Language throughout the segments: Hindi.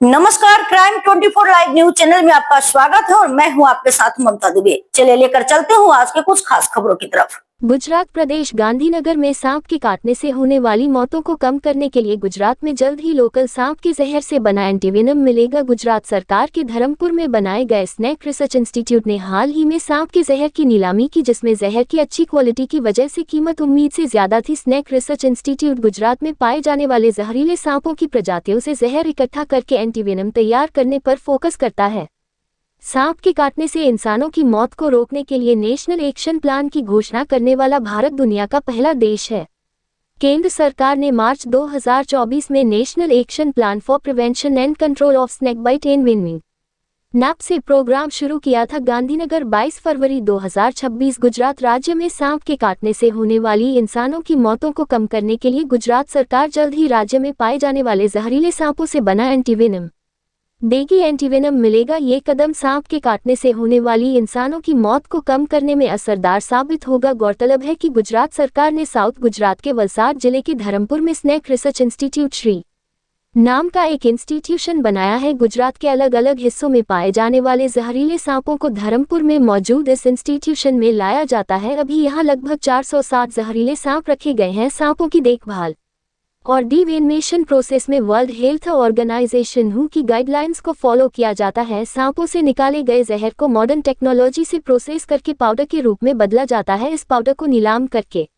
नमस्कार, क्राइम 24 लाइव न्यूज चैनल में आपका स्वागत है और मैं हूं आपके साथ ममता दुबे। चलिए लेकर चलते हूं आज के कुछ खास खबरों की तरफ। गुजरात प्रदेश गांधीनगर में सांप के काटने से होने वाली मौतों को कम करने के लिए गुजरात में जल्द ही लोकल सांप के जहर से बना एंटीवेनम मिलेगा। गुजरात सरकार के धर्मपुर में बनाए गए स्नेक रिसर्च इंस्टीट्यूट ने हाल ही में सांप के जहर की नीलामी की, जिसमें जहर की अच्छी क्वालिटी की वजह से कीमत उम्मीद से ज्यादा थी। स्नेक रिसर्च इंस्टीट्यूट गुजरात में पाए जाने वाले जहरीले सांपों की प्रजातियों से जहर इकट्ठा करके एंटीवेनम तैयार करने पर फोकस करता है। सांप के काटने से इंसानों की मौत को रोकने के लिए नेशनल एक्शन प्लान की घोषणा करने वाला भारत दुनिया का पहला देश है। केंद्र सरकार ने मार्च 2024 में national action plan for prevention and control of snake bite and envenoming NAP से प्रोग्राम शुरू किया था। गांधीनगर 22 फरवरी 2026। गुजरात राज्य में सांप के काटने से होने वाली इंसानों की मौतों को कम करने के लिए गुजरात सरकार जल्द ही राज्य में पाए जाने वाले जहरीले सांपों से बना एंटीवेनम देगी। एंटीवेनम मिलेगा। ये कदम सांप के काटने से होने वाली इंसानों की मौत को कम करने में असरदार साबित होगा। गौरतलब है कि गुजरात सरकार ने साउथ गुजरात के वलसाड जिले के धरमपुर में स्नेक रिसर्च इंस्टीट्यूट श्री नाम का एक इंस्टीट्यूशन बनाया है। गुजरात के अलग अलग हिस्सों में पाए जाने वाले जहरीले सांपों को धरमपुर में मौजूद इस इंस्टीट्यूशन में लाया जाता है। अभी यहाँ लगभग 460 जहरीले सांप रखे गए हैं। सांपों की देखभाल और डिवेनमेशन प्रोसेस में वर्ल्ड हेल्थ ऑर्गेनाइजेशन WHO की गाइडलाइंस को फॉलो किया जाता है। सांपों से निकाले गए जहर को मॉडर्न टेक्नोलॉजी से प्रोसेस करके पाउडर के रूप में बदला जाता है। इस पाउडर को नीलाम करके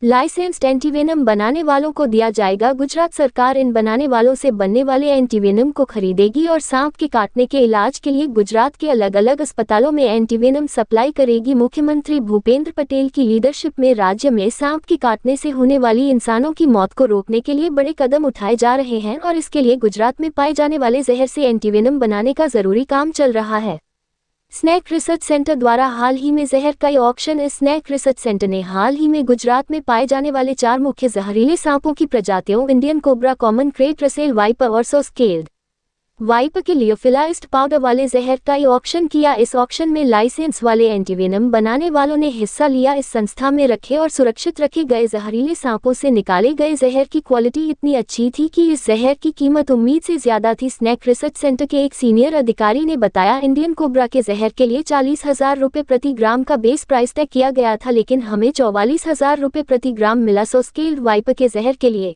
लाइसेंस्ड एंटीवेनम बनाने वालों को दिया जाएगा। गुजरात सरकार इन बनाने वालों से बनने वाले एंटीवेनम को खरीदेगी और सांप के काटने के इलाज के लिए गुजरात के अलग अलग अस्पतालों में एंटीवेनम सप्लाई करेगी। मुख्यमंत्री भूपेंद्र पटेल की लीडरशिप में राज्य में सांप के काटने से होने वाली इंसानों की मौत को रोकने के लिए बड़े कदम उठाए जा रहे हैं और इसके लिए गुजरात में पाए जाने वाले जहर से एंटीवेनम बनाने का जरूरी काम चल रहा है। स्नेक रिसर्च सेंटर द्वारा हाल ही में जहर का ऑक्शन। इस स्नेक रिसर्च सेंटर ने हाल ही में गुजरात में पाए जाने वाले 4 मुख्य जहरीले सांपों की प्रजातियों Indian cobra, common crate Russell viper और सोस्केल्ड वाइपर के लियोफिलाइज्ड पाउडर वाले जहर का ऑक्शन किया। इस ऑक्शन में लाइसेंस वाले एंटीवेनम बनाने वालों ने हिस्सा लिया। इस संस्था में रखे और सुरक्षित रखे गए जहरीले सांपों से निकाले गए जहर की क्वालिटी इतनी अच्छी थी कि इस जहर की कीमत उम्मीद से ज्यादा थी। स्नेक रिसर्च सेंटर के एक सीनियर अधिकारी ने बताया, इंडियन कोबरा के जहर के लिए 40,000 रुपये प्रति ग्राम का बेस प्राइस तय किया गया था, लेकिन हमें 44,000 रुपये प्रति ग्राम मिला। सोस्केल्ड वाइपर के जहर के लिए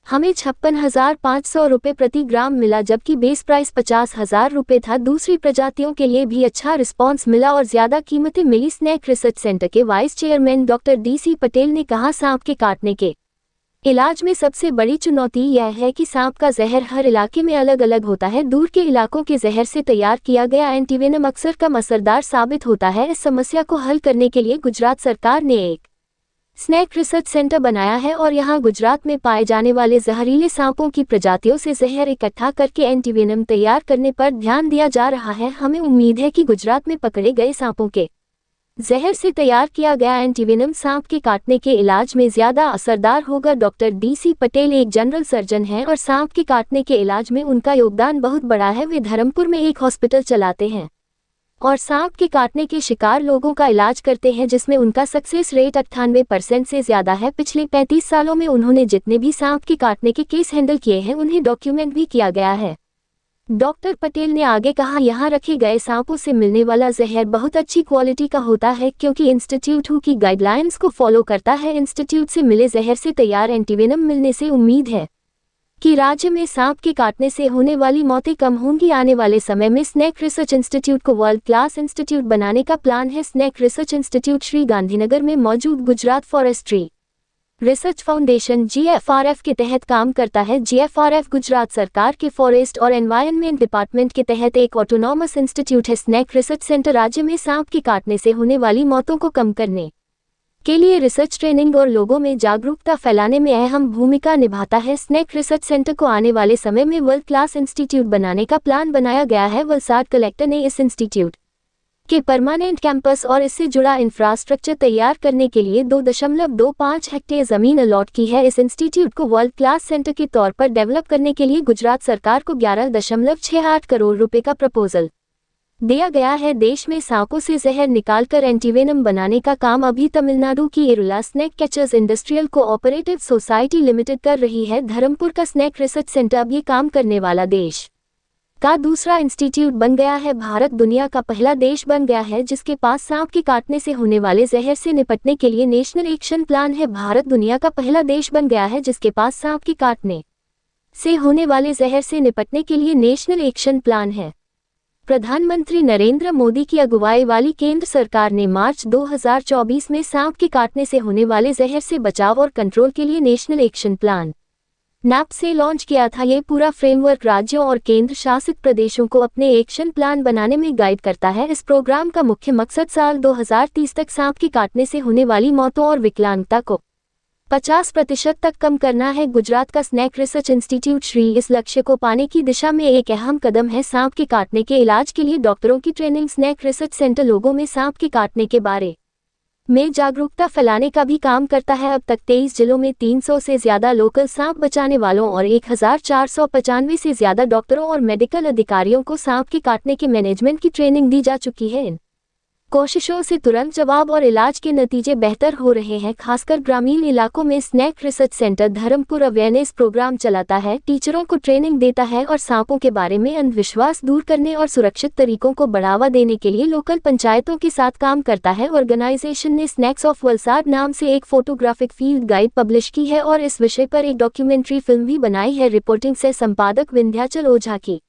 हमें 56,500 रुपये प्रति ग्राम मिला, जबकि बेस प्राइस 50,000 रुपये था। दूसरी प्रजातियों के लिए भी अच्छा रिस्पांस मिला और ज्यादा कीमतें मिली। स्नेक रिसर्च सेंटर के vice chairman doctor DC Patel ने कहा, सांप के काटने के इलाज में सबसे बड़ी चुनौती यह है कि सांप का जहर हर इलाके में अलग अलग होता है। दूर के इलाकों के जहर से तैयार किया गया एंटीवेनम अक्सर कम असरदार साबित होता है। इस समस्या को हल करने के लिए गुजरात सरकार ने एक स्नेक रिसर्च सेंटर बनाया है और यहां गुजरात में पाए जाने वाले जहरीले सांपों की प्रजातियों से जहर इकट्ठा करके एंटीवेनम तैयार करने पर ध्यान दिया जा रहा है। हमें उम्मीद है कि गुजरात में पकड़े गए सांपों के जहर से तैयार किया गया एंटीवेनम सांप के काटने के इलाज में ज्यादा असरदार होगा। डॉक्टर DC पटेल एक जनरल सर्जन हैं और सांप के काटने के इलाज में उनका योगदान बहुत बड़ा है। वे धरमपुर में एक हॉस्पिटल चलाते हैं और सांप के काटने के शिकार लोगों का इलाज करते हैं, जिसमें उनका सक्सेस रेट 98% से ज्यादा है। पिछले 35 सालों में उन्होंने जितने भी सांप के काटने के केस हैंडल किए हैं उन्हें डॉक्यूमेंट भी किया गया है। डॉक्टर पटेल ने आगे कहा, यहाँ रखे गए सांपों से मिलने वाला जहर बहुत अच्छी क्वालिटी का होता है क्योंकि इंस्टीट्यूट WHO की गाइडलाइंस को फॉलो करता है। इंस्टीट्यूट से मिले जहर से तैयार एंटीवेनम मिलने से उम्मीद है कि राज्य में सांप के काटने से होने वाली मौतें कम होंगी। आने वाले समय में स्नेक रिसर्च इंस्टीट्यूट को वर्ल्ड क्लास इंस्टीट्यूट बनाने का प्लान है। Snake research institute Shri Gandhinagar में मौजूद Gujarat forestry research foundation GFRF के तहत काम करता है। GFRF गुजरात सरकार के फॉरेस्ट और एनवायरनमेंट डिपार्टमेंट के तहत एक ऑटोनॉमस इंस्टीट्यूट है। स्नेक रिसर्च सेंटर राज्य में सांप के काटने से होने वाली मौतों को कम करने के लिए रिसर्च ट्रेनिंग और लोगों में जागरूकता फैलाने में अहम भूमिका निभाता है। स्नेक रिसर्च सेंटर को आने वाले समय में वर्ल्ड क्लास इंस्टीट्यूट बनाने का प्लान बनाया गया है। वलसाड कलेक्टर ने इस इंस्टीट्यूट के परमानेंट कैंपस और इससे जुड़ा इंफ्रास्ट्रक्चर तैयार करने के लिए 2.25 हेक्टेयर जमीन अलॉट की है। इस इंस्टीट्यूट को वर्ल्ड क्लास सेंटर के तौर पर डेवलप करने के लिए गुजरात सरकार को 11.68 करोड़ रुपए का प्रपोजल दिया गया है। देश में सांपों से जहर निकालकर एंटीवेनम बनाने का काम अभी तमिलनाडु की Irula snake catchers industrial cooperative society limited कर रही है। धरमपुर का स्नेक रिसर्च सेंटर अब ये काम करने वाला देश का दूसरा इंस्टीट्यूट बन गया है। भारत दुनिया का पहला देश बन गया है जिसके पास सांप के काटने से होने वाले जहर से निपटने के लिए नेशनल एक्शन प्लान है। भारत दुनिया का पहला देश बन गया है जिसके पास सांप के काटने से होने वाले जहर से निपटने के लिए नेशनल एक्शन प्लान है। प्रधानमंत्री नरेंद्र मोदी की अगुवाई वाली केंद्र सरकार ने मार्च 2024 में सांप के काटने से होने वाले जहर से बचाव और कंट्रोल के लिए नेशनल एक्शन प्लान नैप से लॉन्च किया था। ये पूरा फ्रेमवर्क राज्यों और केंद्र शासित प्रदेशों को अपने एक्शन प्लान बनाने में गाइड करता है। इस प्रोग्राम का मुख्य मकसद साल 2030 तक सांप के काटने से होने वाली मौतों और विकलांगता को 50% तक कम करना है। गुजरात का स्नेक रिसर्च इंस्टीट्यूट श्री इस लक्ष्य को पाने की दिशा में एक अहम कदम है। सांप के काटने के इलाज के लिए डॉक्टरों की ट्रेनिंग। स्नेक रिसर्च सेंटर लोगों में सांप के काटने के बारे में जागरूकता फैलाने का भी काम करता है। अब तक 23 जिलों में 300 से ज्यादा लोकल सांप बचाने वालों और 1495 से ज्यादा डॉक्टरों और मेडिकल अधिकारियों को सांप के काटने के मैनेजमेंट की ट्रेनिंग दी जा चुकी है। इन कोशिशों से तुरंत जवाब और इलाज के नतीजे बेहतर हो रहे हैं। खासकर ग्रामीण इलाकों में snake research centre Dharampur awareness programme चलाता है, टीचरों को ट्रेनिंग देता है और सांपों के बारे में अंधविश्वास दूर करने और सुरक्षित तरीकों को बढ़ावा देने के लिए लोकल पंचायतों के साथ काम करता है। ऑर्गेनाइजेशन ने स्नेक्स ऑफ वलसाड नाम से एक फोटोग्राफिक फील्ड गाइड पब्लिश की है और इस विषय पर एक डॉक्यूमेंट्री फिल्म भी बनाई है। रिपोर्टिंग से संपादक विंध्याचल ओझा की।